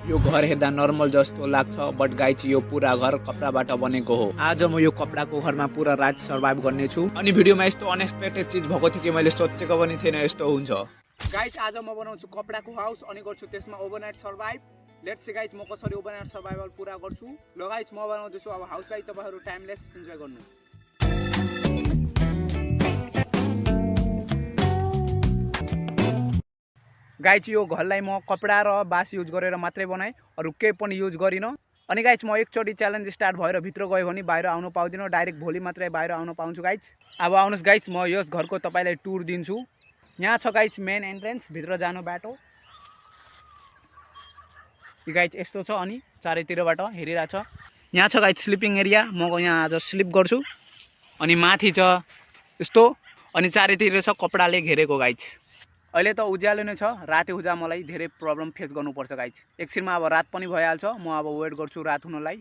यो घर हेर्दा नर्मल जस्तो लाग्छ बट गाइज यो पूरा घर कपडाबाट बनेको हो। आज म यो कपडाको घरमा पूरा रात सर्भाइभ गर्ने छु अनि भिडियोमा यस्तो अनएक्सपेक्टेड चीज भएको थियो कि मैले सोचेको पनि थिएन यस्तो हुन्छ। गाइज आज म बनाउँछु कपडाको हाउस अनि गर्छु त्यसमा overnight survive. Let's see guys म कसरी ओभरनाइट सर्भाइभल पूरा गर्छु। ल गाइज म बनाउँदैछु अब हाउसलाई, तपाईहरु टाइमलेस इन्जोय गर्नु। गाइज यो घरलाई म कपडा र बाँस युज गरेर मात्रै बनाएँ, अरू केही पनि युज गरिनँ। अनि गाइज म एकचोटि च्यालेन्ज स्टार्ट भएर भित्र गयो भने बाहिर आउन पाउँदिनँ, डाइरेक्ट भोलि मात्रै बाहिर आउन पाउँछु गाइज। अब आउनुहोस् गाइज म यस घरको तपाईँलाई टुर दिन्छु। यहाँ छ गाइज मेन एन्ट्रेन्स, भित्र जानु बाटो गाइज यस्तो छ अनि चारैतिरबाट हेरिरहेछ। यहाँ छ गाइज स्लिपिङ एरिया, म यहाँ आज स्लिप गर्छु। अनि माथि छ यस्तो अनि चारैतिर छ कपडाले घेरेको गाइज। अहिले त उज्यालो नै छ, राति हुँदा मलाई धेरै प्रब्लम फेस गर्नुपर्छ गाइज। एकछिनमा अब रात पनि भइहाल्छ, म अब वेट गर्छु रात हुनलाई।